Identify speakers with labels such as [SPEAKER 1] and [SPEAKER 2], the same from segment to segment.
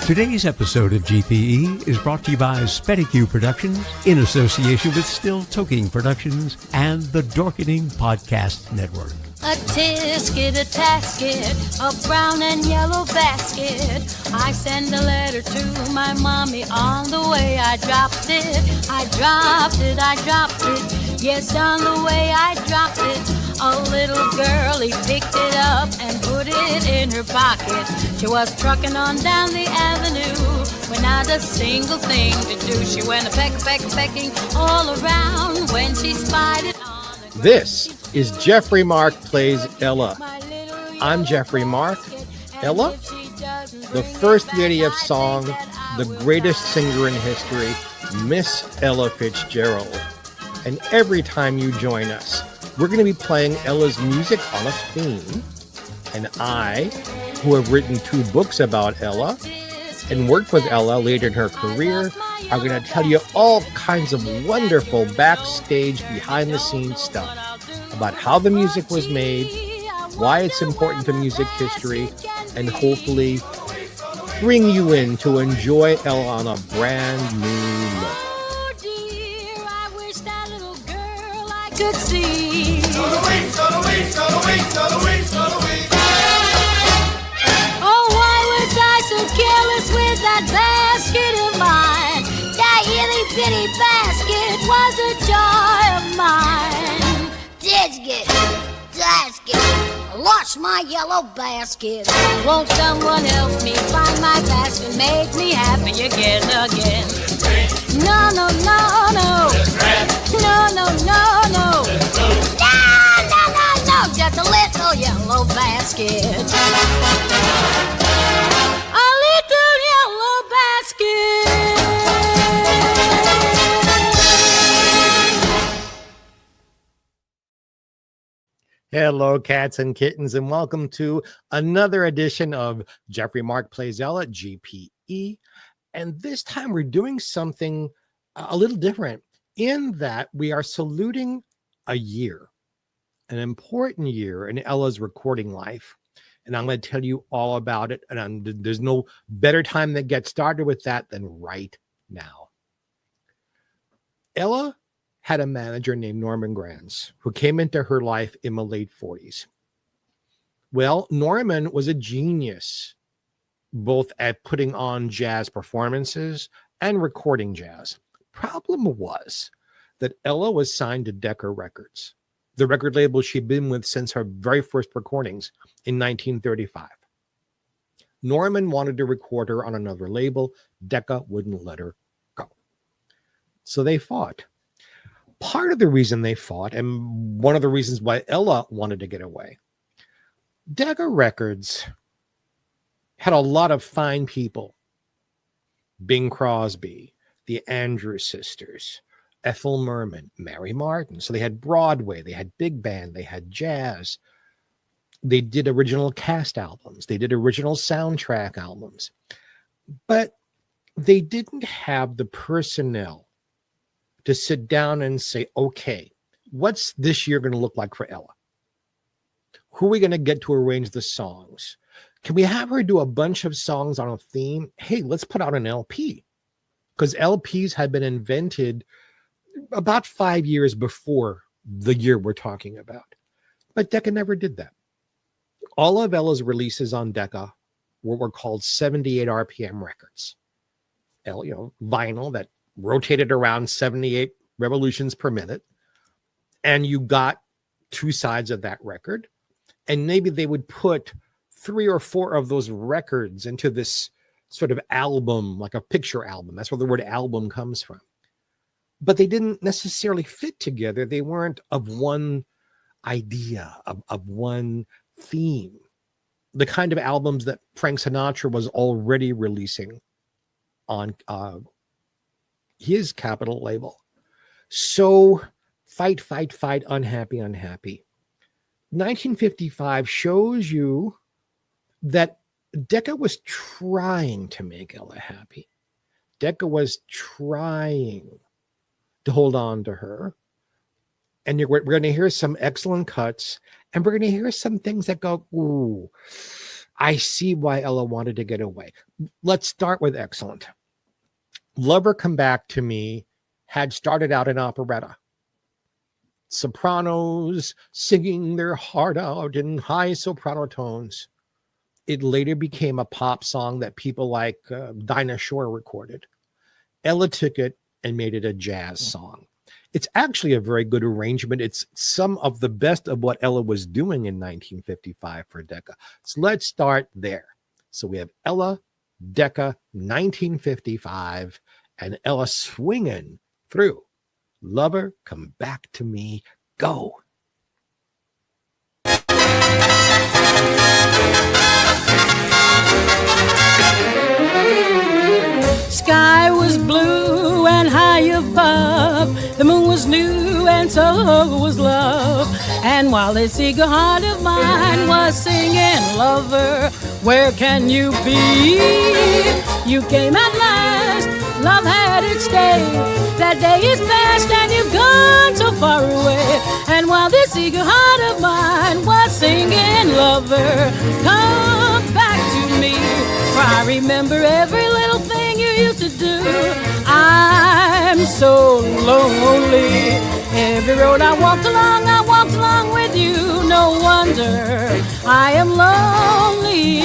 [SPEAKER 1] Today's episode of GPE is brought to you by Spedique Productions in association with Still Toking Productions and the Dorkening Podcast Network.
[SPEAKER 2] A tisket, a tasket, a brown and yellow basket. I send a letter to my mommy on the way. I dropped it, I dropped it, I dropped it. Yes, on the way I dropped it. A little girlie picked it up and put it in her pocket. She was trucking on down the avenue with not a single thing to do. She went pecking all around when she spied it on.
[SPEAKER 3] This is Jeffrey Mark Plays Ella. I'm Jeffrey Mark. Ella, the first lady of song, the greatest singer in history, Miss Ella Fitzgerald. And every time you join us, we're going to be playing Ella's music on a theme. And I, who have written 2 books about Ella and worked with Ella later in her career, are going to tell you all kinds of wonderful backstage, behind-the-scenes stuff about how the music was made, why it's important to music history, and hopefully bring you in to enjoy Ella on a brand new look.
[SPEAKER 2] Oh dear, I wish that little girl I could see. Oh, why was I so careless with that basket of mine? That itty bitty basket was a joy of mine. Basket, lost my yellow basket. Won't someone help me find my basket? Make me happy again. No, no, no, no. No, no, no, no. No, just a little yellow basket. A little yellow basket.
[SPEAKER 3] Hello, cats and kittens, and welcome to another edition of Jeffrey Mark Plays Ella, GPE. And this time we're doing something a little different in that we are saluting a year, an important year in Ella's recording life. And I'm going to tell you all about it. And there's no better time to get started with that than right now. Ella had a manager named Norman Granz who came into her life in the late 40s. Well, Norman was a genius, both at putting on jazz performances and recording jazz. Problem was that Ella was signed to Decca Records, the record label she'd been with since her very first recordings in 1935. Norman wanted to record her on another label. Decca wouldn't let her go. So they fought. Part of the reason they fought, and one of the reasons why Ella wanted to get away, Decca Records had a lot of fine people. Bing Crosby, the Andrews Sisters, Ethel Merman, Mary Martin. So they had Broadway, they had big band, they had jazz. They did original cast albums. They did original soundtrack albums. But they didn't have the personnel to sit down and say, okay, what's this year going to look like for Ella? Who are we going to get to arrange the songs? Can we have her do a bunch of songs on a theme? Hey, let's put out an LP. Because LPs had been invented about 5 years before the year we're talking about. But Decca never did that. All of Ella's releases on Decca were called 78 RPM records. Vinyl that rotated around 78 revolutions per minute, and you got 2 sides of that record, and maybe they would put 3 or 4 of those records into this sort of album, like a picture album. That's where the word album comes from. But they didn't necessarily fit together. They weren't of one idea, of one theme. The kind of albums that Frank Sinatra was already releasing on his Capitol label. So fight, unhappy. 1955 shows you that Decca was trying to make Ella happy. Decca was trying to hold on to her. And we're going to hear some excellent cuts, and we're going to hear some things that go, ooh, I see why Ella wanted to get away. Let's start with excellent. Lover Come Back to Me had started out in operetta. Sopranos singing their heart out in high soprano tones. It later became a pop song that people like Dinah Shore recorded. Ella took it and made it a jazz song. It's actually a very good arrangement. It's some of the best of what Ella was doing in 1955 for Decca. So let's start there. So we have Ella, Decca, 1955, and Ella swinging through Lover, Come Back to Me, go.
[SPEAKER 2] Sky was blue and high above. The moon was new and so was love. And while this eager heart of mine was singing, Lover, where can you be? You came at last, love had its day. That day is past and you've gone so far away. And while this eager heart of mine was singing, Lover, come back to me. For I remember every little thing you used to do. I'm so lonely. Every road I walked along with you. No wonder I am lonely.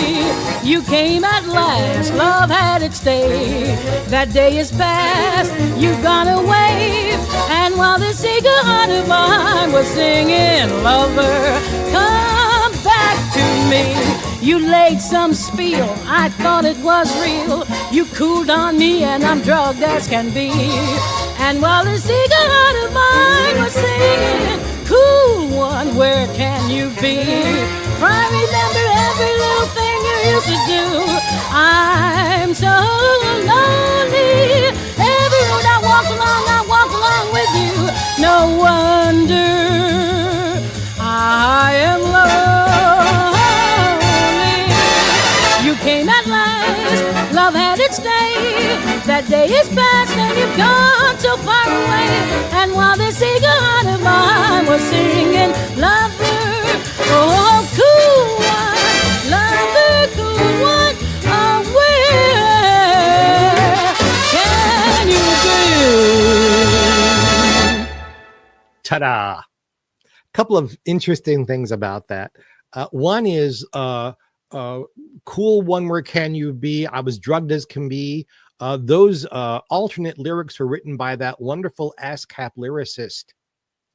[SPEAKER 2] You came at last, love had its day. That day is past, you've gone away. And while this eager heart of mine was singing, Lover, come back to me. You laid some spiel, I thought it was real. You cooled on me and I'm drugged as can be. And while this eager heart of mine was singing, cool one, where can you be? For I remember every little thing you used to do. I'm so lonely. Every road I walk along with you. No wonder I am lonely. You came at last, love had its day. That day is past and you've gone so far away. And while this eager heart of mine was singing, Lover, oh cool one, Lover, cool one, oh where can you be?
[SPEAKER 3] Ta-da! Couple of interesting things about that. One is cool one, where can you be? I was drugged as can be. Those alternate lyrics were written by that wonderful ASCAP lyricist,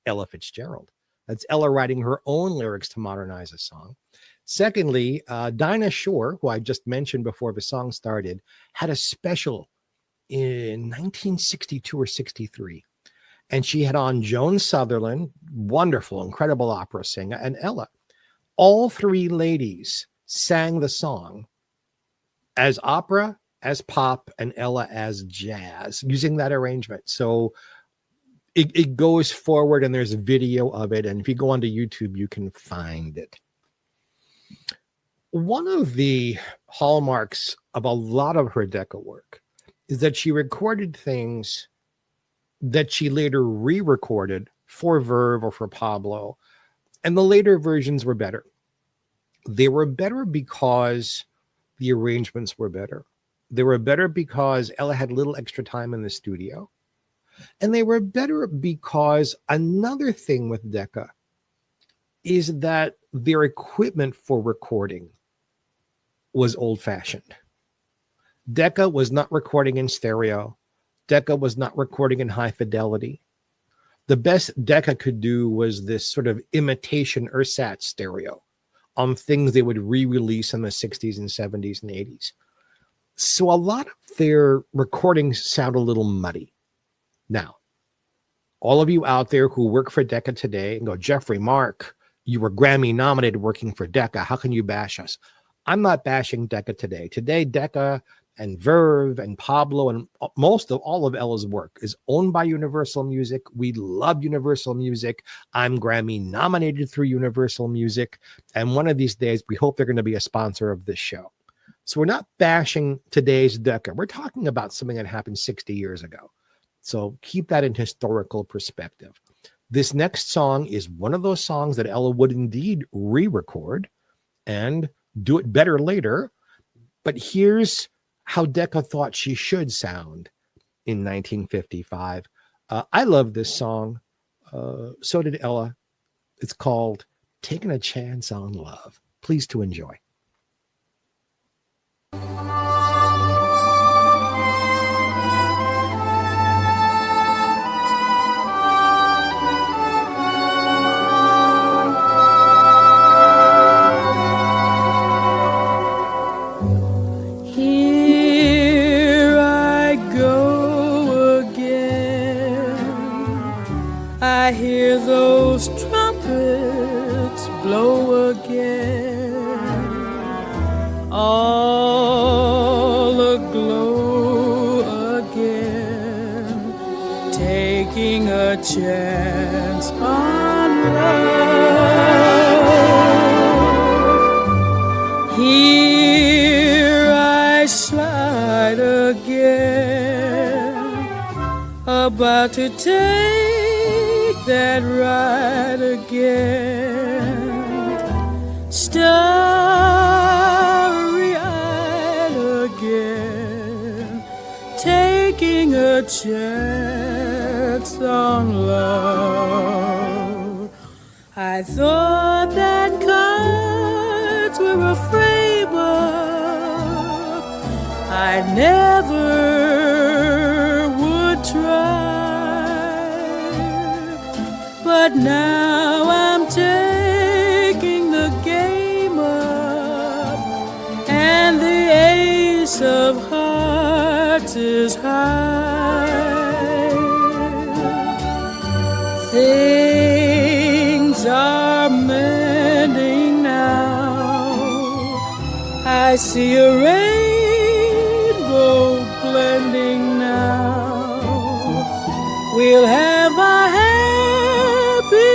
[SPEAKER 3] Ella Fitzgerald. That's Ella writing her own lyrics to modernize a song. Secondly, Dinah Shore, who I just mentioned before the song started, had a special in 1962 or 63. And she had on Joan Sutherland, wonderful, incredible opera singer, and Ella. All three ladies sang the song as opera, as pop, and Ella as jazz, using that arrangement. So it goes forward, and there's a video of it. And if you go onto YouTube, you can find it. One of the hallmarks of a lot of her Decca work is that she recorded things that she later re-recorded for Verve or for Pablo. And the later versions were better. They were better because the arrangements were better. They were better because Ella had a little extra time in the studio. And they were better because another thing with Decca is that their equipment for recording was old-fashioned. Decca was not recording in stereo. Decca was not recording in high fidelity. The best Decca could do was this sort of imitation ersatz stereo on things they would re-release in the 60s and 70s and 80s. So a lot of their recordings sound a little muddy. Now, all of you out there who work for Decca today and go, Jeffrey, Mark, you were Grammy nominated working for Decca. How can you bash us? I'm not bashing Decca today. Today, Decca and Verve and Pablo and most of all of Ella's work is owned by Universal Music. We love Universal Music. I'm Grammy nominated through Universal Music. And one of these days, we hope they're going to be a sponsor of this show. So we're not bashing today's Decca. We're talking about something that happened 60 years ago. So keep that in historical perspective. This next song is one of those songs that Ella would indeed re-record. And do it better later. But here's how Decca thought she should sound in 1955. I love this song. So did Ella. It's called Taking a Chance on Love. Please to enjoy.
[SPEAKER 4] Here I go again. I hear those trumpets blow again, all aglow again, taking a chance on love. Here I slide again, about to take that ride again, starry-eyed again, taking a chance on love. I thought that cards were a frame up I never would try. But now I'm taking the game up, and the ace of hearts is high. Things are mending now. I see a rainbow blending now. We'll have a happy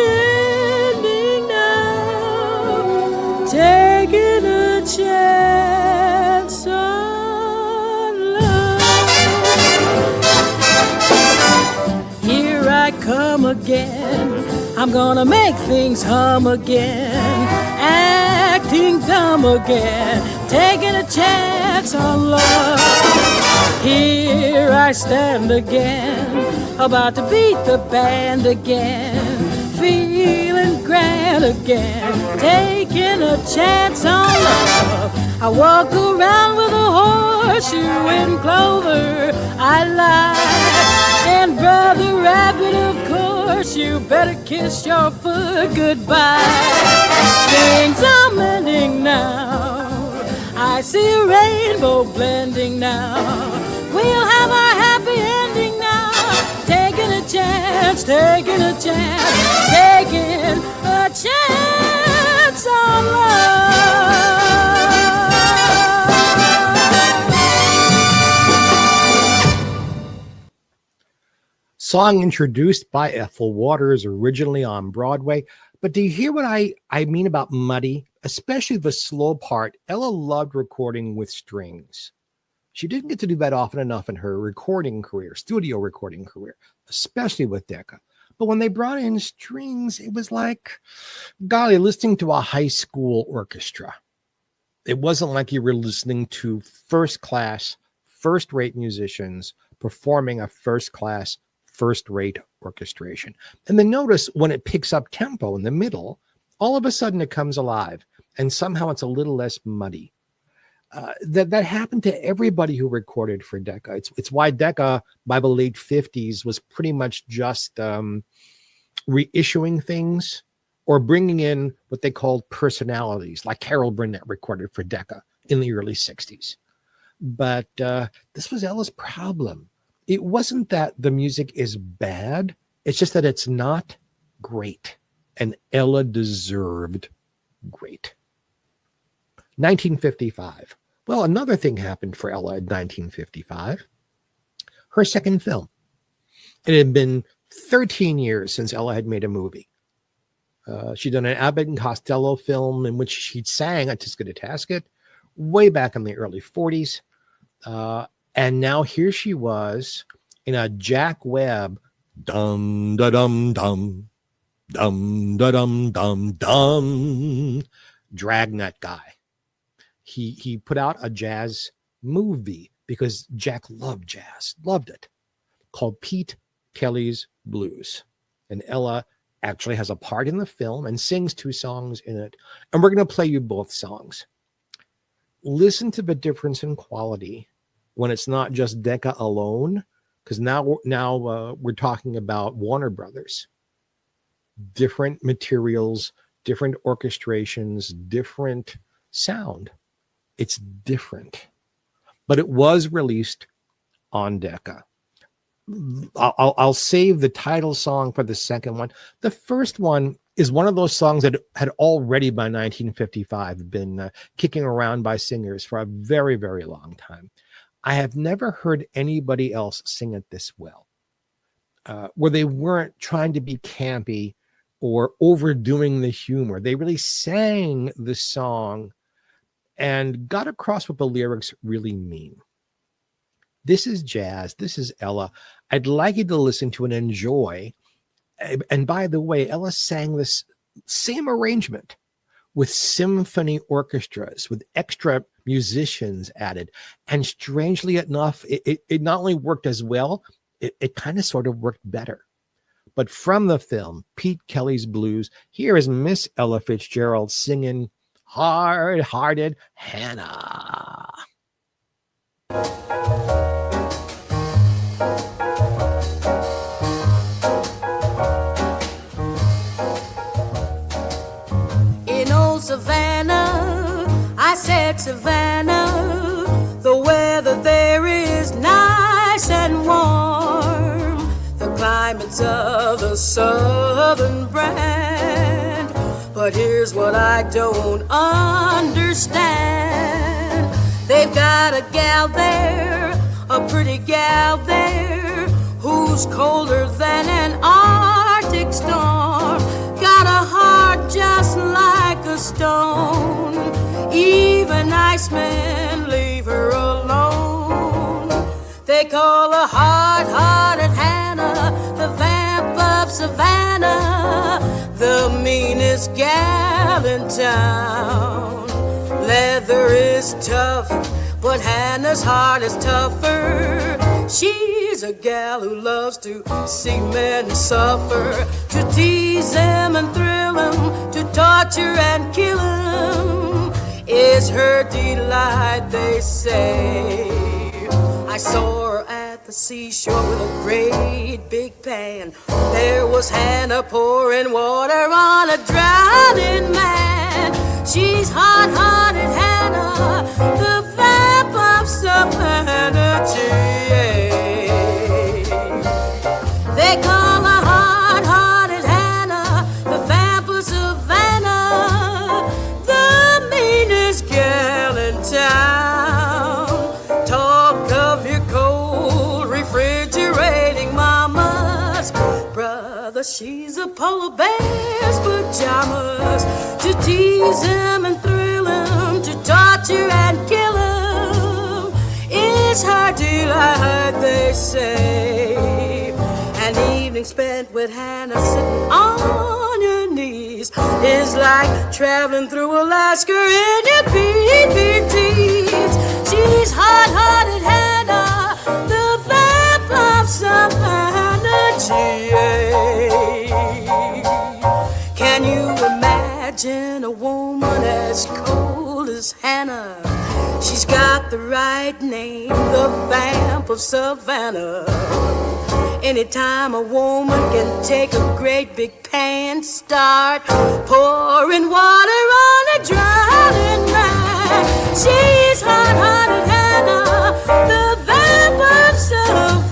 [SPEAKER 4] ending now, taking a chance on love. Here I come again, I'm gonna make things hum again, acting dumb again, taking a chance on love. Here I stand again, about to beat the band again, feeling grand again, taking a chance on love. I walk around with a horseshoe in clover, I lie, and Brother Rabbit, of course, you better kiss your foot goodbye. Things are mending now, I see a rainbow blending now. We'll have a happy ending now, taking a chance, taking a chance, taking a chance on love.
[SPEAKER 3] Song introduced by Ethel Waters, originally on Broadway. But do you hear what I mean about muddy? Especially the slow part. Ella loved recording with strings. She didn't get to do that often enough in her recording career, studio recording career, especially with Decca. But when they brought in strings, it was like, golly, listening to a high school orchestra. It wasn't like you were listening to first-class, first-rate musicians performing a first-class, first-rate orchestration. And then notice when it picks up tempo in the middle, all of a sudden it comes alive, and somehow it's a little less muddy. That happened to everybody who recorded for Decca. It's why Decca, by the late 50s, was pretty much just reissuing things or bringing in what they called personalities, like Carol Burnett recorded for Decca in the early 60s. But this was Ella's problem. It wasn't that the music is bad. It's just that it's not great. And Ella deserved great. 1955. Well, another thing happened for Ella in 1955. Her second film. It had been 13 years since Ella had made a movie. She'd done an Abbott and Costello film in which she sang a Tisket a Tasket way back in the early 40s. And now here she was in a Jack Webb dum da dum dum dum da dum dum dum dragnet guy. he put out a jazz movie because Jack loved jazz, loved it, called Pete Kelly's Blues. And Ella actually has a part in the film and sings 2 songs in it. And we're going to play you both songs. Listen to the difference in quality when it's not just Decca alone, because now we're talking about Warner Brothers. Different materials, different orchestrations, different sound. It's different. But it was released on Decca. I'll save the title song for the second one. The first one is one of those songs that had already by 1955 been kicking around by singers for a very, very long time. I have never heard anybody else sing it this well, where they weren't trying to be campy or overdoing the humor. They really sang the song and got across what the lyrics really mean. This is jazz. This is Ella. I'd like you to listen to and enjoy. And by the way, Ella sang this same arrangement with symphony orchestras, with extra musicians added. And strangely enough, it not only worked as well, it kind of sort of worked better. But from the film, Pete Kelly's Blues, here is Miss Ella Fitzgerald singing Hard-Hearted Hannah.
[SPEAKER 4] In old Savannah, I said Savannah, the weather there is nice and warm, the climate's of the southern brand. But here's what I don't understand. They've got a gal there, a pretty gal there, who's colder than an Arctic storm. Got a heart just like a stone. Even icemen leave her alone. They call her hard-hearted Hannah, the vamp of Savannah, the meanest gal in town. Leather is tough, but Hannah's heart is tougher. She's a gal who loves to see men suffer, to tease them and thrill them, to torture and kill them is her delight, they say. I saw her at the seashore with a great big pan. There was Hannah pouring water on a drowning man. She's hard-hearted Hannah, the vamp of Savannah, They call her hard-hearted Hannah, the vamp of Savannah, the meanest gal in town. Talk of your cold, refrigerating mamas, brother, she's a polar bear's pajamas. To tease him and thrill him, to torture and kill him is her delight, they say. An evening spent with Hannah sitting on your knees is like traveling through Alaska in your PVTs. She's hard-hearted Hannah, the vamp of Savannah, Can you imagine a woman as cold as Hannah? She's got the right name, the vamp of Savannah. Anytime a woman can take a great big pan, start pouring water on a drowning man. She's hard-hearted Hannah, the vamp of Savannah,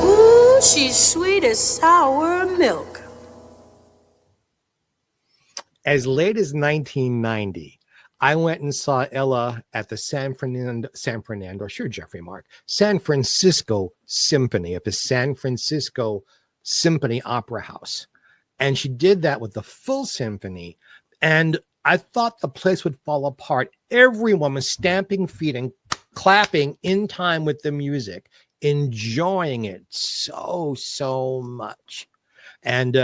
[SPEAKER 4] Ooh, she's sweet as sour milk.
[SPEAKER 3] As late as 1990, I went and saw Ella at the San Francisco Symphony at the San Francisco Symphony Opera House. And she did that with the full symphony. And I thought the place would fall apart. Everyone was stamping feet and clapping in time with the music, enjoying it so much. And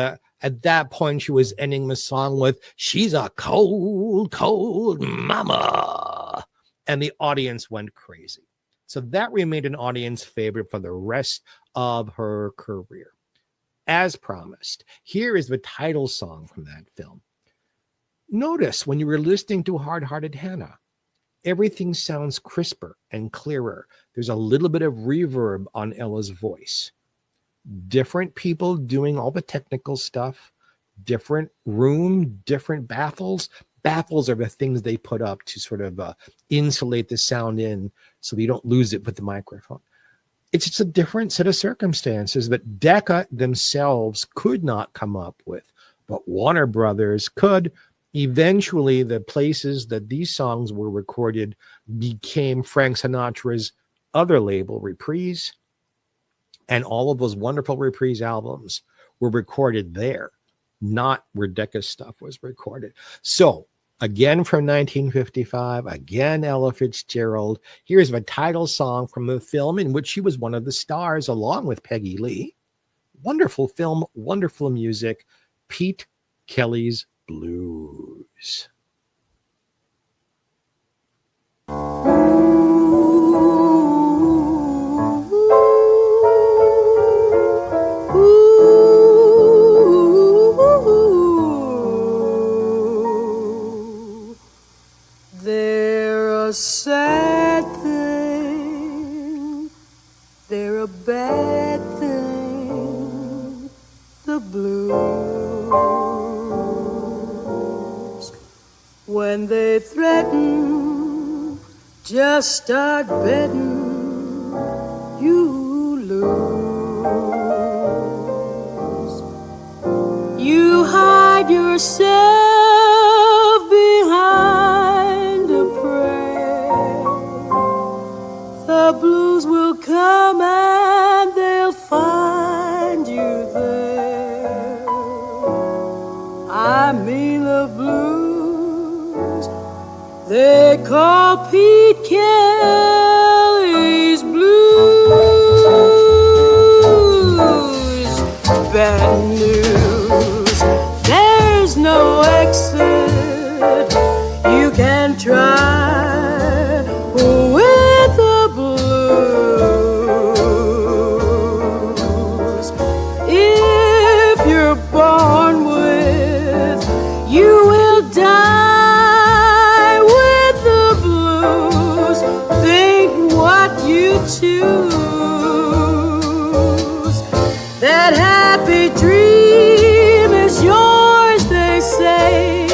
[SPEAKER 3] At that point, she was ending the song with, "She's a cold, cold mama." And the audience went crazy. So that remained an audience favorite for the rest of her career. As promised, here is the title song from that film. Notice when you were listening to Hard-Hearted Hannah, everything sounds crisper and clearer. There's a little bit of reverb on Ella's voice. Different people doing all the technical stuff, different room, different baffles. Baffles are the things they put up to sort of insulate the sound in so that you don't lose it with the microphone. It's just a different set of circumstances that Decca themselves could not come up with, but Warner Brothers could. Eventually, the places that these songs were recorded became Frank Sinatra's other label, Reprise, and all of those wonderful Reprise albums were recorded there, not where Decca's stuff was recorded. So, again from 1955, again Ella Fitzgerald. Here's the title song from the film in which she was one of the stars along with Peggy Lee. Wonderful film, wonderful music. Pete Kelly's Blues.
[SPEAKER 4] They're a sad thing, they're a bad thing, the blues. When they threaten, just start betting, you lose. You hide yourself behind a prayer. The blues will come and they'll find you there. I mean the blues they call Pete Kelly's Blues. Bad news, there's no exit. You can try with the blues. If you're born with, you will die with the blues. Think what you choose. That happy dream is yours, they say,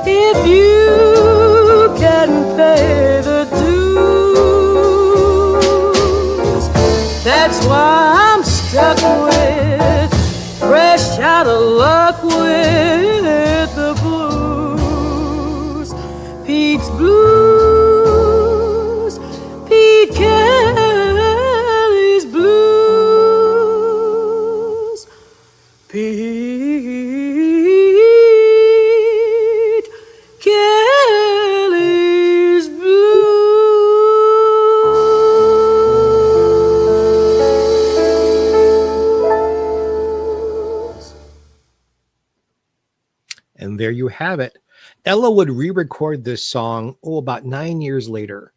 [SPEAKER 4] if you can pay the dues. That's why I'm stuck with, fresh out of luck with the blues. Pete's Blues, Pete Kelly's Blues. Pete Kelly's Blues.
[SPEAKER 3] And there you have it. Ella would re-record this song, about 9 years later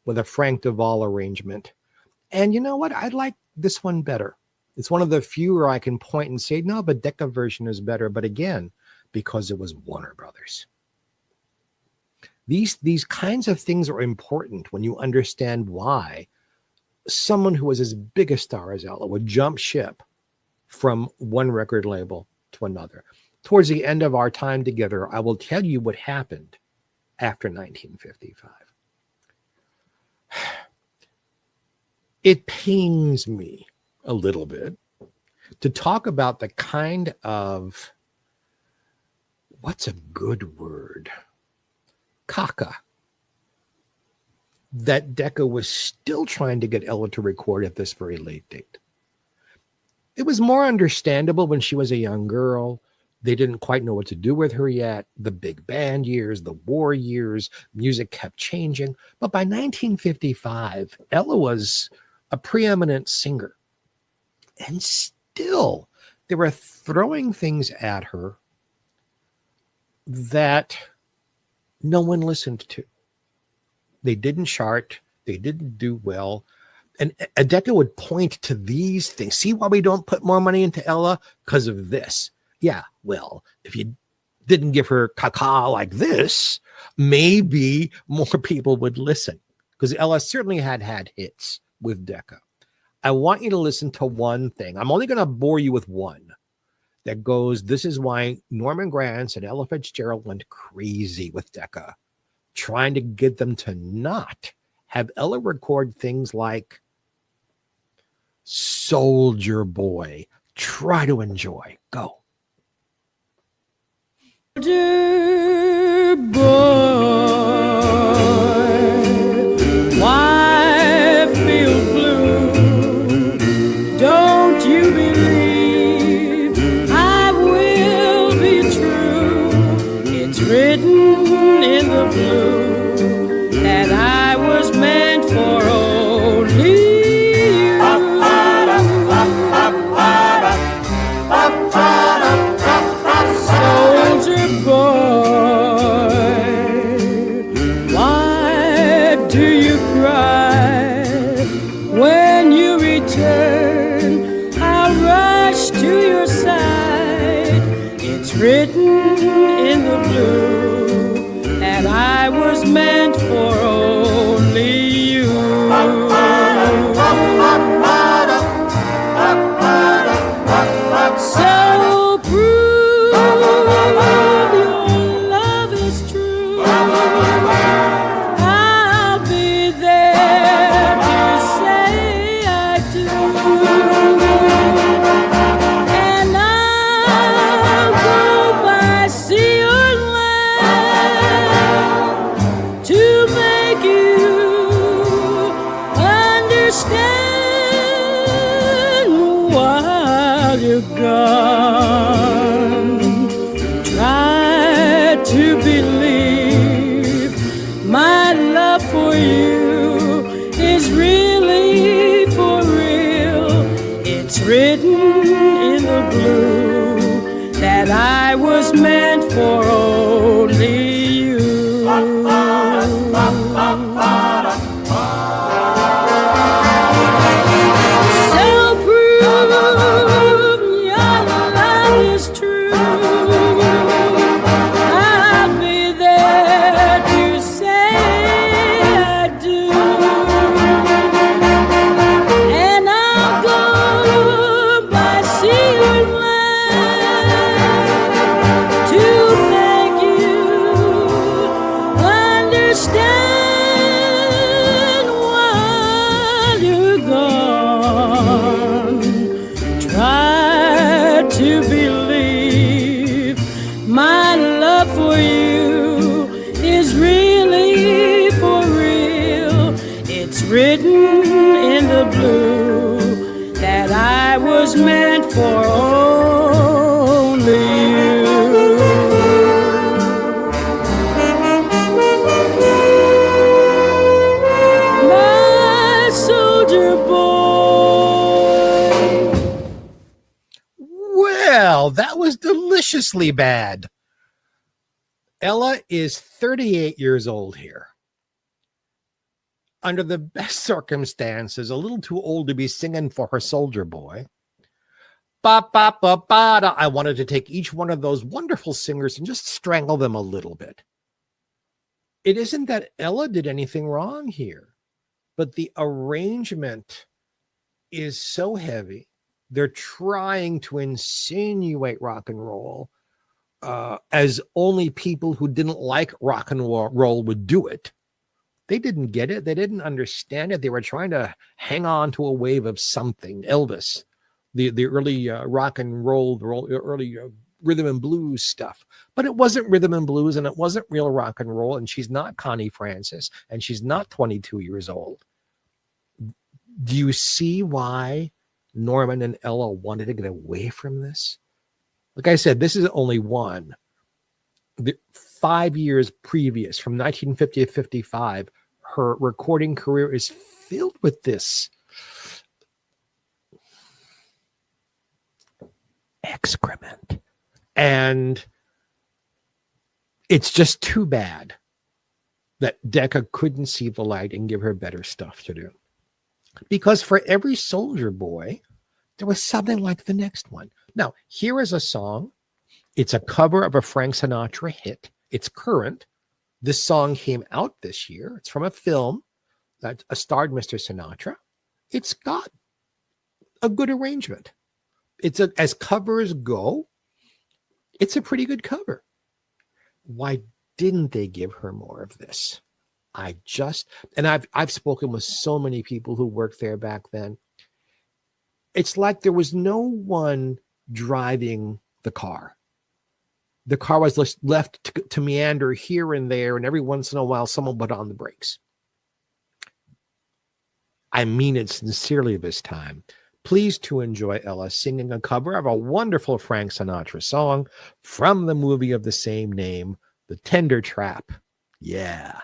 [SPEAKER 3] with a Frank Duvall arrangement. And you know what? I like this one better. It's one of the few where I can point and say, no, but Decca version is better. But again, because it was Warner Brothers. These kinds of things are important when you understand why someone who was as big a star as Ella would jump ship from one record label to another. Towards the end of our time together, I will tell you what happened after 1955. It pains me a little bit to talk about the kind of, what's a good word? Caca that Decca was still trying to get Ella to record at this very late date. It was more understandable when she was a young girl. They didn't quite know what to do with her yet. The big band years, the war years, music kept changing. But by 1955, Ella was a preeminent singer. And still, They were throwing things at her that no one listened to. They didn't chart. They didn't do well. And Decca would point to these things. See why we don't put more money into Ella? Because of this. Yeah, well, if you didn't give her caca like this, maybe more people would listen. Because Ella certainly had hits with Decca. I want you to listen to one thing. I'm only going to bore you with one that goes, this is why Norman Granz and Ella Fitzgerald went crazy with Decca, trying to get them to not have Ella record things like Soldier Boy. Try to enjoy. Go.
[SPEAKER 4] Soldier boy, why feel blue? Don't you believe I will be true? It's written in the blue that I was meant for only you. Soldier boy, why do you cry when you return? I'll rush to your side. It's written in the blue that I was meant for only you. So prove your love is true. I'll be there to say I do. And I'll go by sea or land to make you understand while you're gone. Try to believe my love for you is really for real. It's written in the blue that I was meant for only you. So prove your love is true. I'll be there to say I do. And I'll go by sea or land to make you understand while you're gone. Try to believe my love for you is really for real. It's written in the blue that I was meant for only you. My soldier boy.
[SPEAKER 3] Well, that was deliciously bad. Ella is 38 years old here. Under the best circumstances, a little too old to be singing for her Soldier Boy. Ba, ba, ba, ba, da. I wanted to take each one of those wonderful singers and just strangle them a little bit. It isn't that Ella did anything wrong here, but the arrangement is so heavy. They're trying to insinuate rock and roll as only people who didn't like rock and roll would do it. They didn't get it. They didn't understand it. They were trying to hang on to a wave of something. Elvis, the early rock and roll, early rhythm and blues stuff. But it wasn't rhythm and blues, and it wasn't real rock and roll. And she's not Connie Francis, and she's not 22 years old. Do you see why Norman and Ella wanted to get away from this? Like I said, this is only one. 5 years previous, from 1950 to 55, her recording career is filled with this excrement. And it's just too bad that Decca couldn't see the light and give her better stuff to do. Because for every soldier boy, there was something like the next one. Now, here is a song. It's a cover of a Frank Sinatra hit. It's current. This song came out this year. It's from a film that starred Mr. Sinatra. It's got a good arrangement. As covers go, it's a pretty good cover. Why didn't they give her more of this? I've spoken with so many people who worked there back then. It's like there was no one driving the car. The car was left to meander here and there, and every once in a while, someone put on the brakes. I mean it sincerely this time. Pleased to enjoy Ella singing a cover of a wonderful Frank Sinatra song from the movie of the same name, The Tender Trap. Yeah.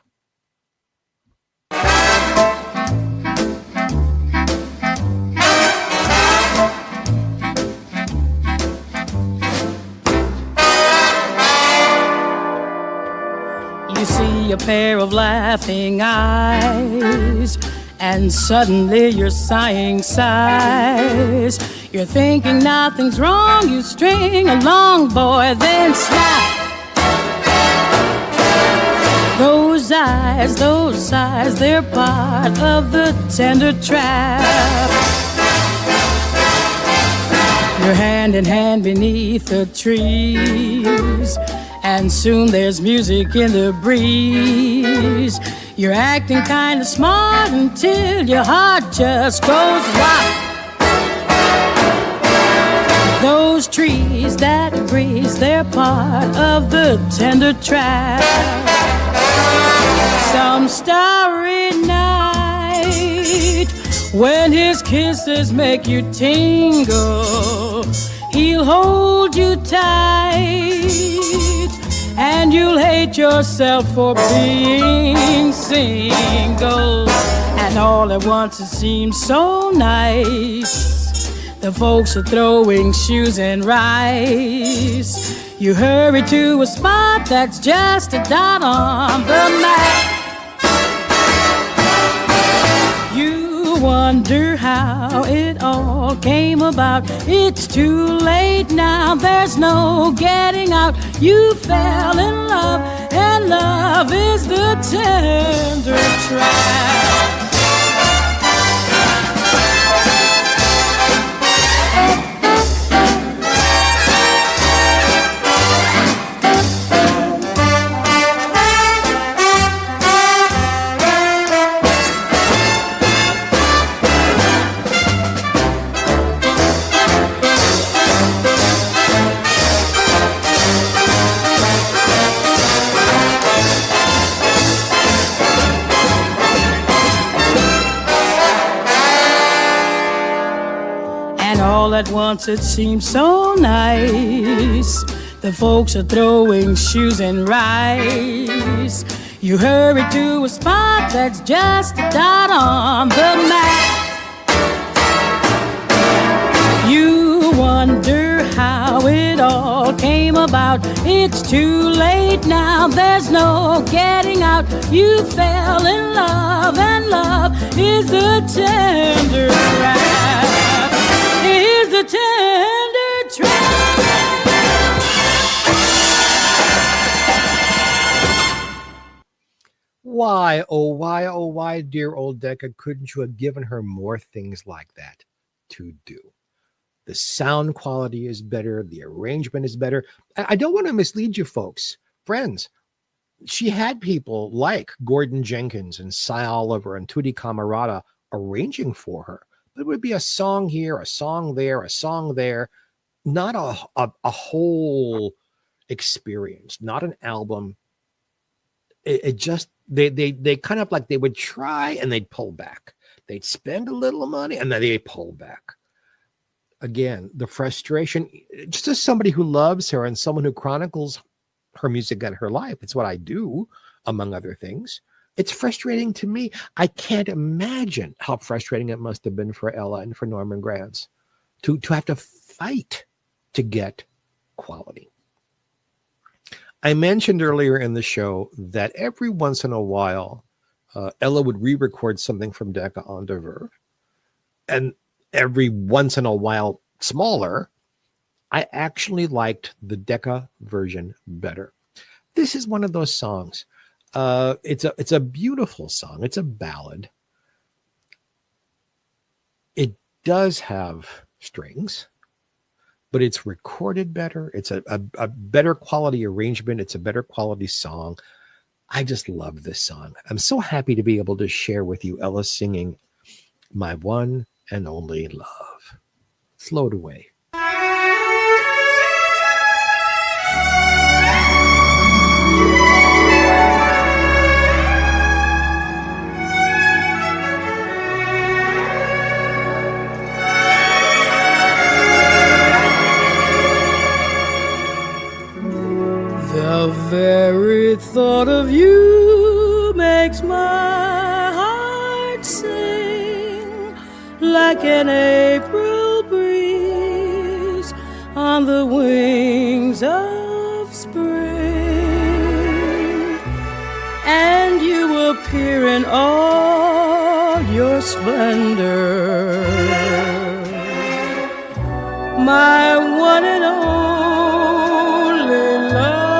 [SPEAKER 4] You see a pair of laughing eyes, and suddenly you're sighing sighs. You're thinking nothing's wrong, you string along, boy, then snap. Those eyes, they're part of the tender trap. You're hand in hand beneath the trees, and soon there's music in the breeze. You're acting kind of smart until your heart just goes wild. Those trees that breeze, they're part of the tender trap. Some starry night, when his kisses make you tingle, he'll hold you tight, and you'll hate yourself for being single. And all at once it seems so nice. The folks are throwing shoes and rice. You hurry to a spot that's just a dot on the map. You wonder how it all came about. It's too late now, there's no getting out. You fell in love, and love is the tender trap. All at once it seems so nice. The folks are throwing shoes and rice. You hurry to a spot that's just a dot on the map. You wonder how it all came about. It's too late now, there's no getting out. You fell in love, and love is the tender trap. Is the tender trap.
[SPEAKER 3] Why, oh why, dear old Decca, couldn't you have given her more things like that to do? The sound quality is better. The arrangement is better. I don't want to mislead you folks. Friends, she had people like Gordon Jenkins and Cy Oliver and Tutti Camarata arranging for her. There would be a song here, a song there, a song there, not a whole experience, not an album. It just, they kind of like, they would try and they'd pull back. They'd spend a little money and then they'd pull back. Again, the frustration, just as somebody who loves her and someone who chronicles her music and her life, it's what I do, among other things. It's frustrating to me. I can't imagine how frustrating it must have been for Ella and for Norman Granz to have to fight to get quality. I mentioned earlier in the show that every once in a while, Ella would re-record something from Decca onto Verve. And every once in a while, smaller, I actually liked the Decca version better. This is one of those songs. It's a beautiful song. It's a ballad. It does have strings, but it's recorded better. It's a better quality arrangement. It's a better quality song. I just love this song. I'm so happy to be able to share with you Ella singing My One and Only Love. Float away.
[SPEAKER 4] The very thought of you makes my heart sing like an April breeze on the wings of spring. And you appear in all your splendor, my one and only love.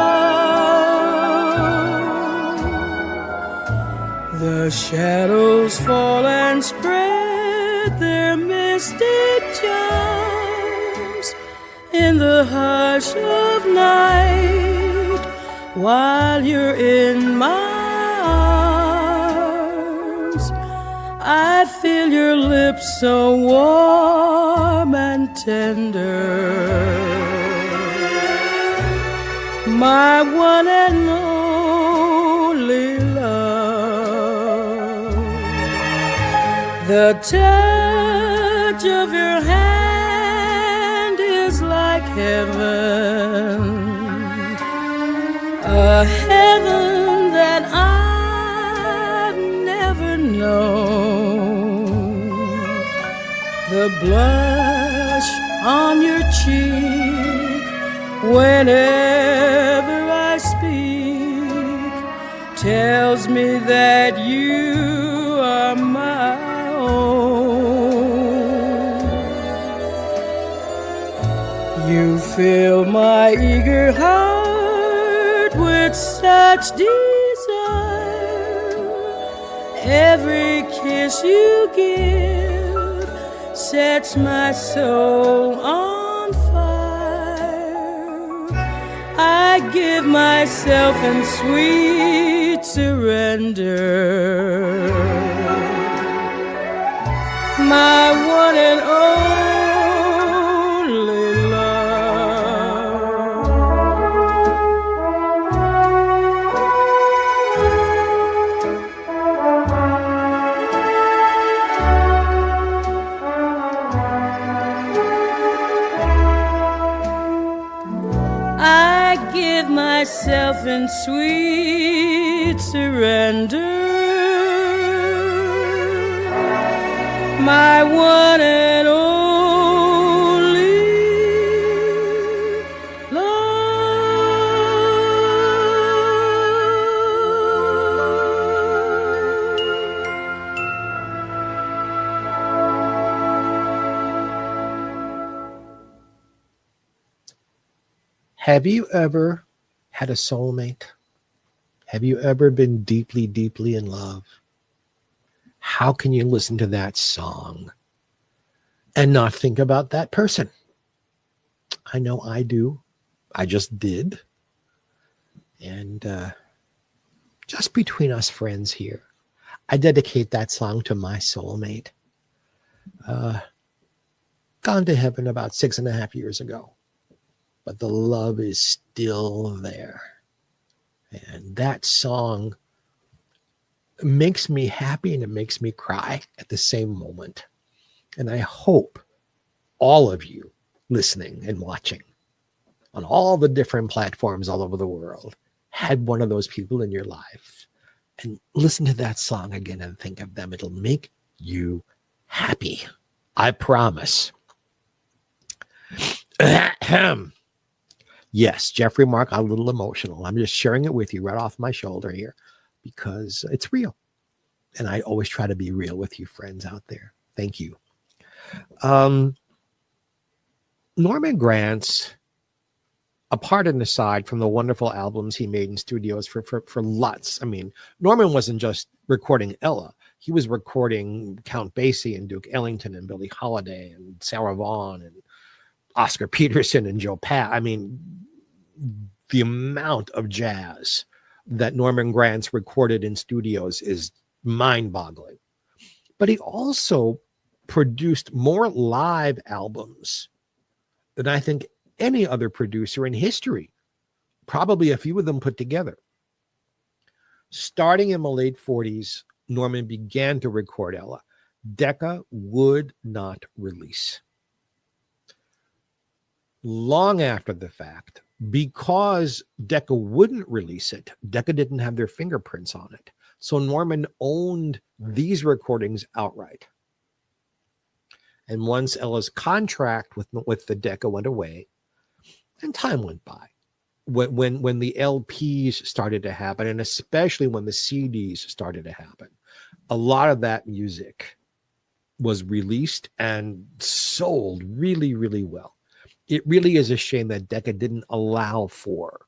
[SPEAKER 4] The shadows fall and spread their mystic charms in the hush of night while you're in my arms. I feel your lips so warm and tender, my one and only love. The touch of your hand is like heaven, a heaven that I've never known. The blush on your cheek whenever I speak tells me that you are my own. You fill my eager heart with such desire. Every kiss you give sets my soul on fire. I give myself in sweet surrender, my one and only love. I give myself in sweet surrender, my one and only
[SPEAKER 3] Have you ever had a soulmate? Have you ever been deeply, deeply in love? How can you listen to that song and not think about that person? I know I do. I just did. And just between us friends here, I dedicate that song to my soulmate. Gone to heaven about 6.5 years ago. But the love is still there. And that song makes me happy and it makes me cry at the same moment. And I hope all of you listening and watching on all the different platforms all over the world had one of those people in your life. And listen to that song again and think of them. It'll make you happy. I promise. Yes, Jeffrey Mark, I'm a little emotional. I'm just sharing it with you right off my shoulder here because it's real. And I always try to be real with you friends out there. Thank you. Norman Granz, apart and aside from the wonderful albums he made in studios for lots. I mean, Norman wasn't just recording Ella. He was recording Count Basie and Duke Ellington and Billie Holiday and Sarah Vaughan and Oscar Peterson and Joe Pass. I mean, the amount of jazz that Norman Granz recorded in studios is mind-boggling. But he also produced more live albums than I think any other producer in history, probably a few of them put together. Starting in the late 40s, Norman began to record Ella. Decca would not release. Long after the fact, because Decca wouldn't release it, Decca didn't have their fingerprints on it. So Norman owned these recordings outright. And once Ella's contract with the Decca went away, and time went by, when the LPs started to happen, and especially when the CDs started to happen, a lot of that music was released and sold really, really well. It really is a shame that Decca didn't allow for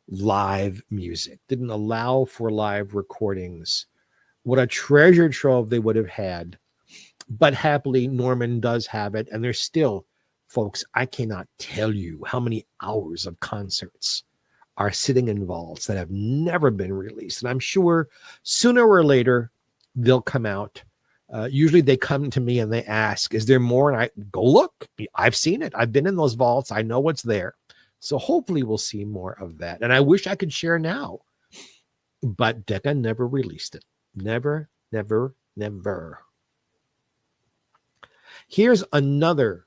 [SPEAKER 3] live music, didn't allow for live recordings. What a treasure trove they would have had. But happily, Norman does have it. And there's still, folks, I cannot tell you how many hours of concerts are sitting in vaults that have never been released. And I'm sure sooner or later, they'll come out. Usually they come to me and they ask, is there more? And I go, look, I've seen it. I've been in those vaults. I know what's there. So hopefully we'll see more of that. And I wish I could share now. But Decca never released it. Never, never, never. Here's another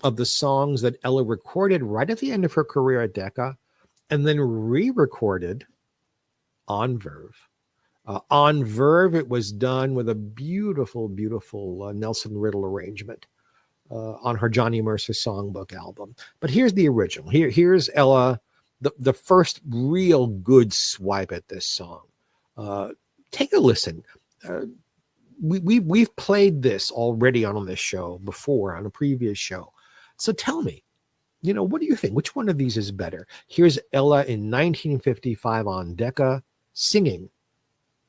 [SPEAKER 3] of the songs that Ella recorded right at the end of her career at Decca and then re-recorded on Verve. On Verve, it was done with a beautiful, beautiful Nelson Riddle arrangement on her Johnny Mercer Songbook album. But here's the original. Here's Ella, the first real good swipe at this song. Take a listen. We've played this already on this show before, on a previous show. So tell me, what do you think? Which one of these is better? Here's Ella in 1955 on Decca singing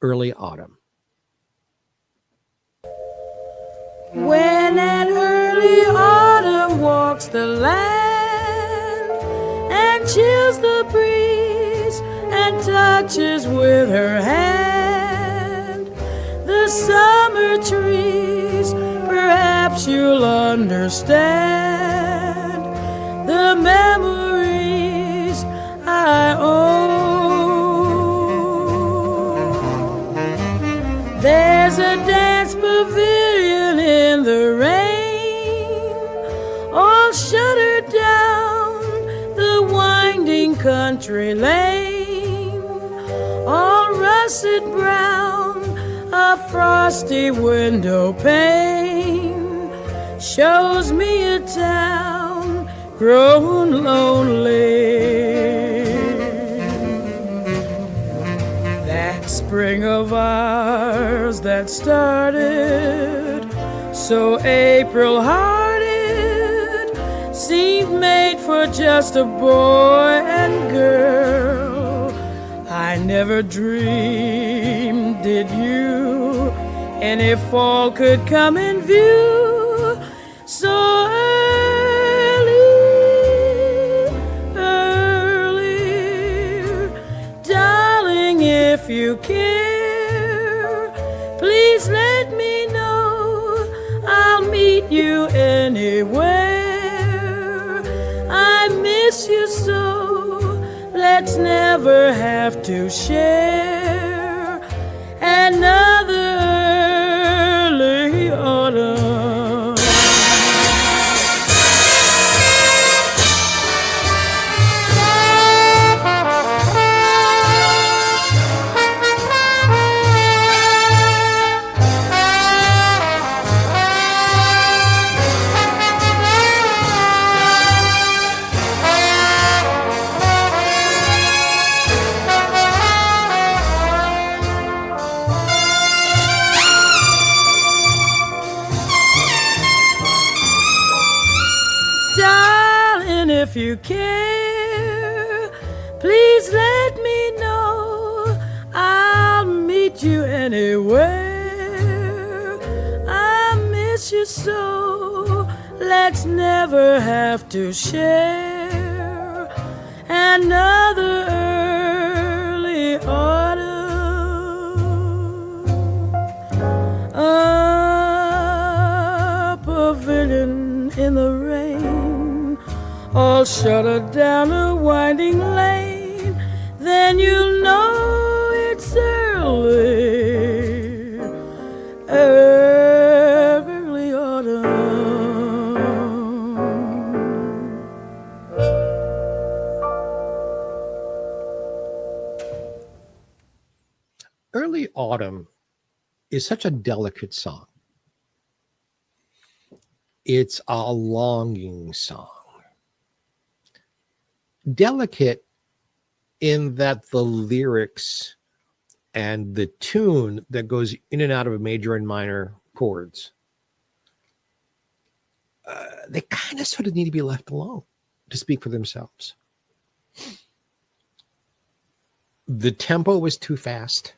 [SPEAKER 3] Early Autumn.
[SPEAKER 4] When an early autumn walks the land and chills the breeze and touches with her hand the summer trees, perhaps you'll understand the memories I own. There's a dance pavilion in the rain, all shuttered down the winding country lane, all russet brown, a frosty window pane shows me a town grown lonely. That spring of ours that started so April-hearted seemed made for just a boy and girl. I never dreamed, did you, any fall could come in view so early. Darling, if you care, please let me know. I'll meet you anywhere. I miss you so, let's never have to share another early autumn. if you care, please let me know. I'll meet you anywhere. I miss you so. Let's never have to share another early autumn. A pavilion in the rain, all shuttered down a winding lane. Then you'll know it's early, early autumn.
[SPEAKER 3] Early Autumn is such a delicate song. It's a longing song. Delicate in that the lyrics and the tune that goes in and out of major and minor chords, they kind of sort of need to be left alone to speak for themselves. The tempo was too fast.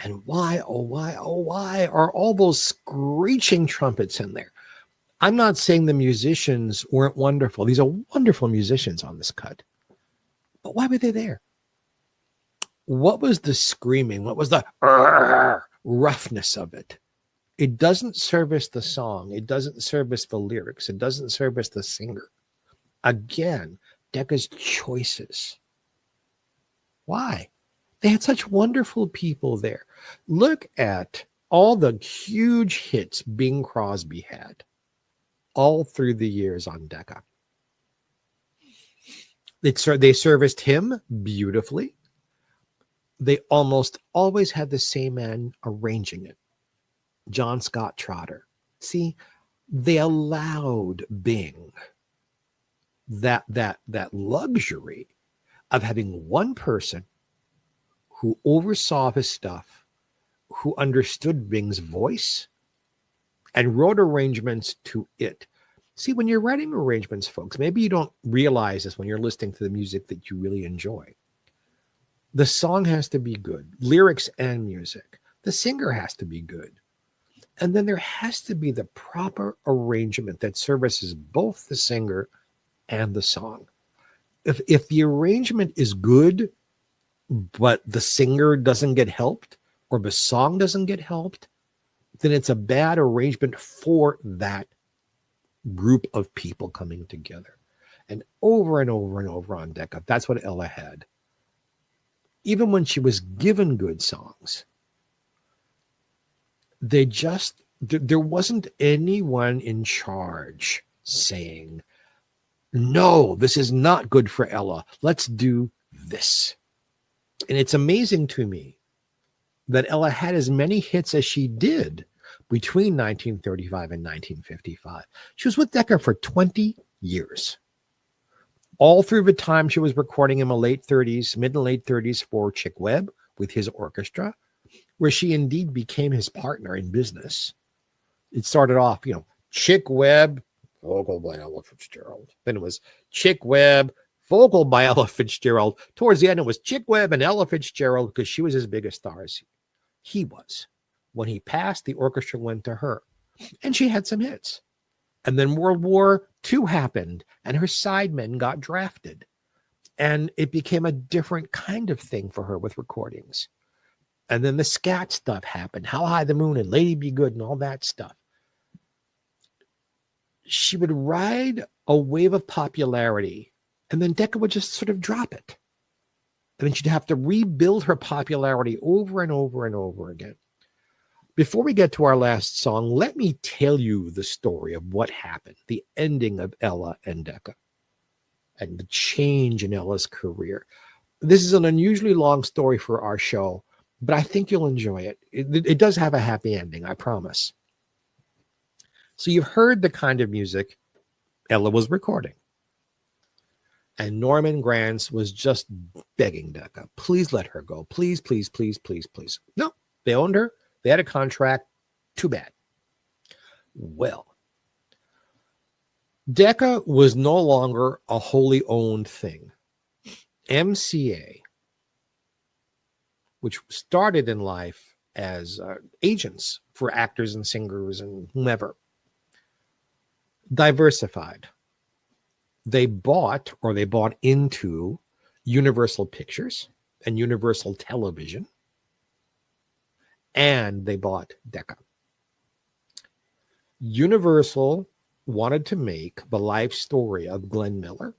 [SPEAKER 3] And why, oh, why, oh, why are all those screeching trumpets in there? I'm not saying the musicians weren't wonderful. These are wonderful musicians on this cut. But why were they there? What was the screaming? What was the roughness of it? It doesn't service the song. It doesn't service the lyrics. It doesn't service the singer. Again, Decca's choices. Why? They had such wonderful people there. Look at all the huge hits Bing Crosby had all through the years on Decca. They serviced him beautifully. They almost always had the same man arranging it, John Scott Trotter. See, they allowed Bing that luxury of having one person who oversaw his stuff, who understood Bing's voice, and wrote arrangements to it. See, when you're writing arrangements, folks, maybe you don't realize this when you're listening to the music that you really enjoy. The song has to be good, lyrics and music. The singer has to be good. And then there has to be the proper arrangement that services both the singer and the song. If the arrangement is good, but the singer doesn't get helped or the song doesn't get helped, then it's a bad arrangement for that group of people coming together. And over and over and over on Decca, that's what Ella had. Even when she was given good songs, there wasn't anyone in charge saying, no, this is not good for Ella. Let's do this. And it's amazing to me that Ella had as many hits as she did between 1935 and 1955. She was with Decca for 20 years. All through the time she was recording in the mid and late 30s for Chick Webb with his orchestra, where she indeed became his partner in business. It started off, Chick Webb, vocal by Ella Fitzgerald. Then it was Chick Webb, vocal by Ella Fitzgerald. Towards the end, it was Chick Webb and Ella Fitzgerald because she was as big a star as he was. When he passed, the orchestra went to her, and she had some hits. And then World War II happened, and her sidemen got drafted. And it became a different kind of thing for her with recordings. And then the scat stuff happened, How High the Moon and Lady Be Good and all that stuff. She would ride a wave of popularity, and then Decca would just sort of drop it. And then she'd have to rebuild her popularity over and over and over again. Before we get to our last song, let me tell you the story of what happened, the ending of Ella and Decca, and the change in Ella's career. This is an unusually long story for our show, but I think you'll enjoy it. It does have a happy ending, I promise. So you've heard the kind of music Ella was recording. And Norman Granz was just begging Decca, please let her go. Please, please, please, please, please. No, they owned her. They had a contract. Too bad. Well, Decca was no longer a wholly owned thing. MCA, which started in life as agents for actors and singers and whomever, diversified. They bought into Universal Pictures and Universal Television, and they bought Decca. Universal wanted to make the life story of Glenn Miller,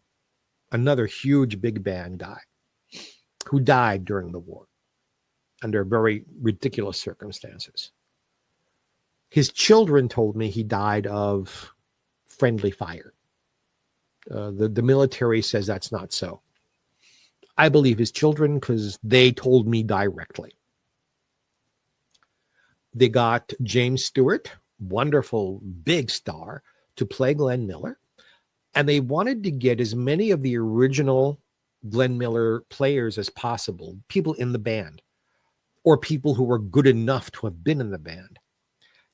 [SPEAKER 3] another huge big band guy who died during the war under very ridiculous circumstances. His children told me he died of friendly fire. The military says that's not so. I believe his children because they told me directly. They got James Stewart, wonderful big star, to play Glenn Miller. And they wanted to get as many of the original Glenn Miller players as possible, people in the band, or people who were good enough to have been in the band.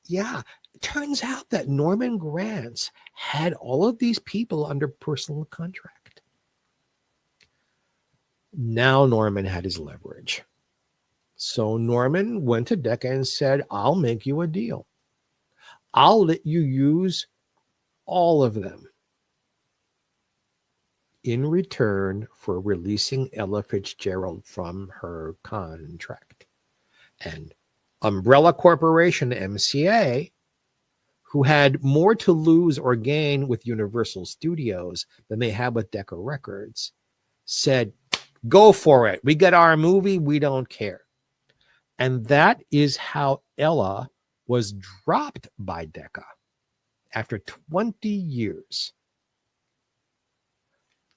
[SPEAKER 3] Yeah, it turns out that Norman Granz had all of these people under personal contract. Now Norman had his leverage. So Norman went to Decca and said, I'll make you a deal. I'll let you use all of them in return for releasing Ella Fitzgerald from her contract. And Umbrella Corporation, MCA, who had more to lose or gain with Universal Studios than they had with Decca Records, said, go for it. We get our movie. We don't care. And that is how Ella was dropped by Decca after 20 years.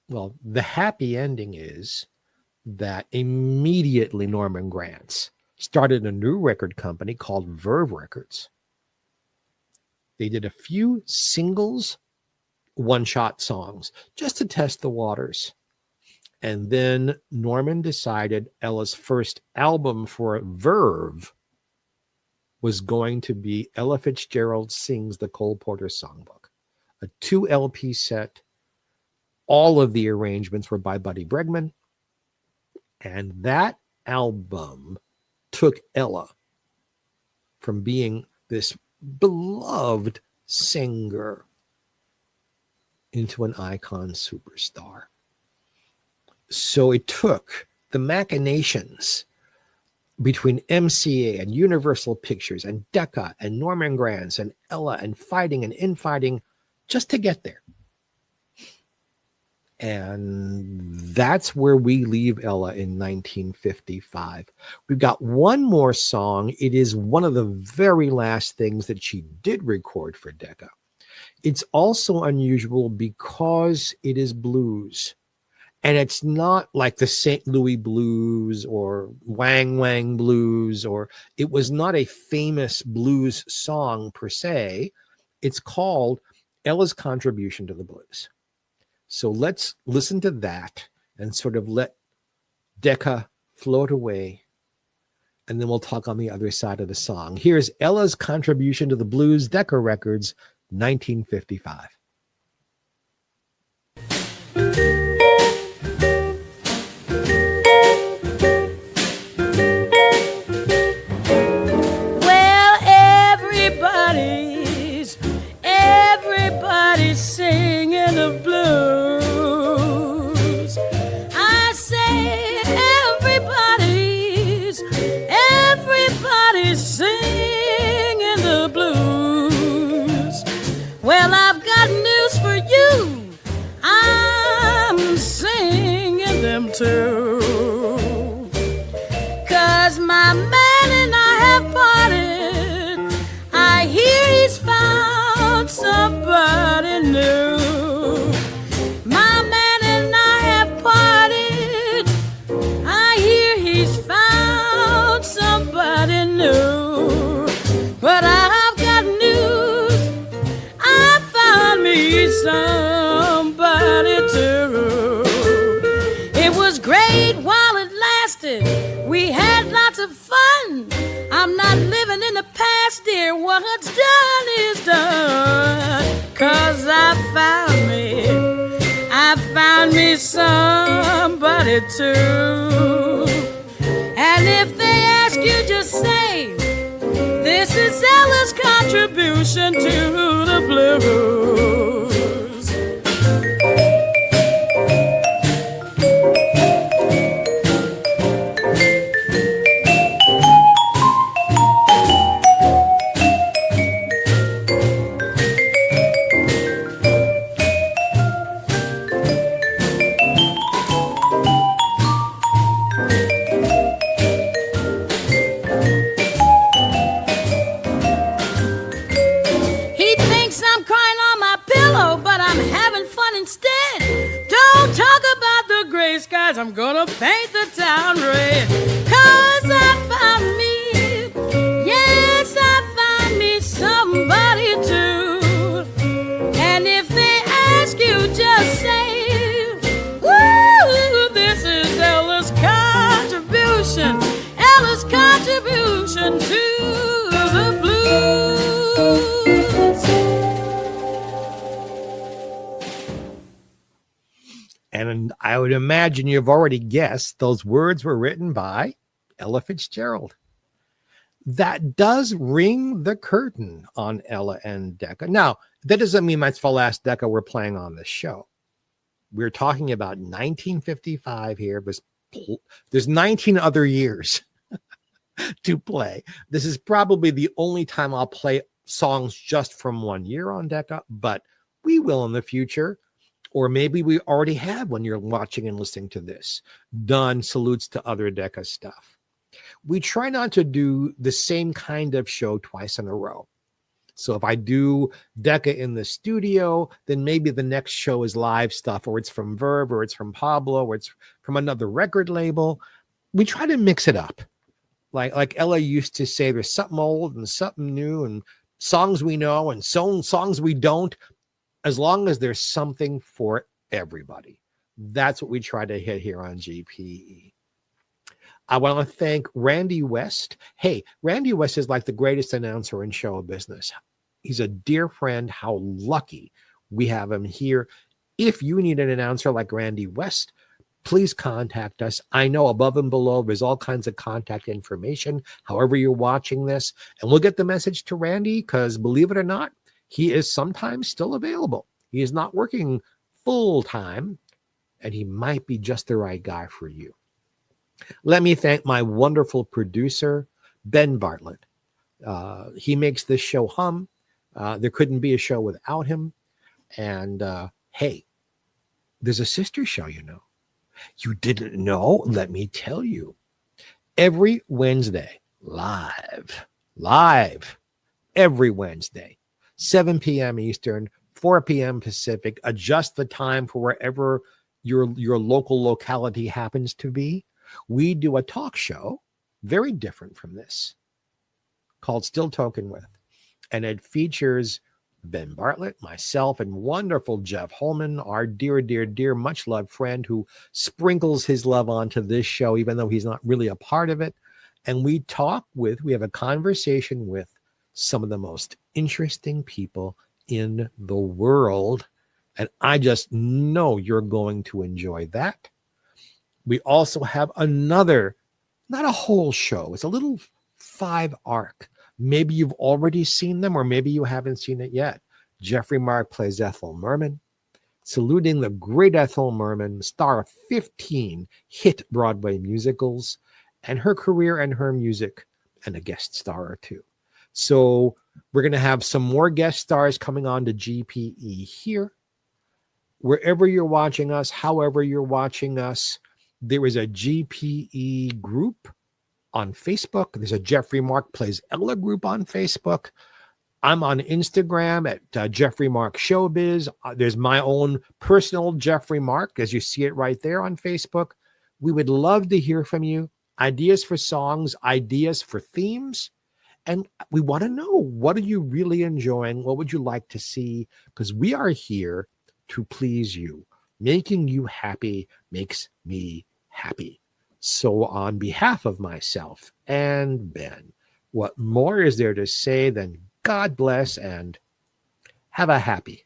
[SPEAKER 3] Well, the happy ending is that immediately Norman Granz started a new record company called Verve Records. They did a few singles, one-shot songs, just to test the waters. And then Norman decided Ella's first album for Verve was going to be Ella Fitzgerald Sings the Cole Porter Songbook, a 2 LP set. All of the arrangements were by Buddy Bregman. And that album took Ella from being this beloved singer into an icon superstar. So it took the machinations between MCA and Universal Pictures and Decca and Norman Granz and Ella and fighting and infighting just to get there. And that's where we leave Ella in 1955. We've got one more song. It is one of the very last things that she did record for Decca. It's also unusual because it is blues. And it's not like the St. Louis blues or Wang Wang blues, or it was not a famous blues song per se. It's called Ella's Contribution to the Blues. So let's listen to that and sort of let Decca float away. And then we'll talk on the other side of the song. Here's Ella's Contribution to the Blues, Decca Records, 1955.
[SPEAKER 4] Well, everybody's singing the blues. I say everybody's singing the blues. Well, I've got news for you. I'm singing them too. 'Cause my man and I have parted. I hear he's found somebody new. My man and I have parted. I hear he's found somebody new. But I've got news. I found me somebody too. It was great while it lasted. We had lots of fun. I'm not living in the past, dear. What's done is done. 'Cause I found me somebody too. And if they ask you, just say, this is Ella's contribution to the blues. I'm gonna paint the town red, 'cause I found me, yes, I found me somebody too. And if they ask you, just say, woo, this is Ella's contribution to the blues.
[SPEAKER 3] And I would imagine you've already guessed those words were written by Ella Fitzgerald. That does ring the curtain on Ella and Decca. Now, that doesn't mean that's the last Decca we're playing on this show. We're talking about 1955 here. There's 19 other years to play. This is probably the only time I'll play songs just from one year on Decca, but we will in the future. Or maybe we already have, when you're watching and listening to this, done salutes to other Decca stuff. We try not to do the same kind of show twice in a row. So if I do Decca in the studio, then maybe the next show is live stuff, or it's from Verve, or it's from Pablo, or it's from another record label. We try to mix it up. Like Ella used to say, there's something old and something new, and songs we know and songs we don't, as long as there's something for everybody. That's what we try to hit here on GPE. I want to thank Randy West. Hey, Randy West is like the greatest announcer in show business. He's a dear friend. How lucky we have him here. If you need an announcer like Randy West, please contact us. I know above and below there's all kinds of contact information, however you're watching this, and we'll get the message to Randy, because believe it or not, he is sometimes still available. He is not working full time, and he might be just the right guy for you. Let me thank my wonderful producer, Ben Bartlett. He makes this show hum. There couldn't be a show without him. And hey, there's a sister show, you know. You didn't know? Let me tell you. Every Wednesday, live, every Wednesday, 7 p.m. Eastern, 4 p.m. Pacific. Adjust the time for wherever your local locality happens to be. We do a talk show, very different from this, called Still Token With. And it features Ben Bartlett, myself, and wonderful Jeff Holman, our dear, dear, dear, much-loved friend who sprinkles his love onto this show, even though he's not really a part of it. And we have a conversation with some of the most interesting people in the world. And I just know you're going to enjoy that. We also have another, not a whole show, it's a little 5-arc. Maybe you've already seen them, or maybe you haven't seen it yet. Jeffrey Mark plays Ethel Merman, saluting the great Ethel Merman, star of 15 hit Broadway musicals, and her career and her music, and a guest star or two. So we're going to have some more guest stars coming on to GPE here. Wherever you're watching us, however you're watching us, there is a GPE group on Facebook. There's a Jeffrey Mark Plays Ella group on Facebook. I'm on Instagram at Jeffrey Mark Showbiz. There's my own personal Jeffrey Mark, as you see it right there on Facebook. We would love to hear from you. Ideas for songs, ideas for themes. And we want to know, what are you really enjoying? What would you like to see? Because we are here to please you. Making you happy makes me happy. So on behalf of myself and Ben, what more is there to say than God bless and have a happy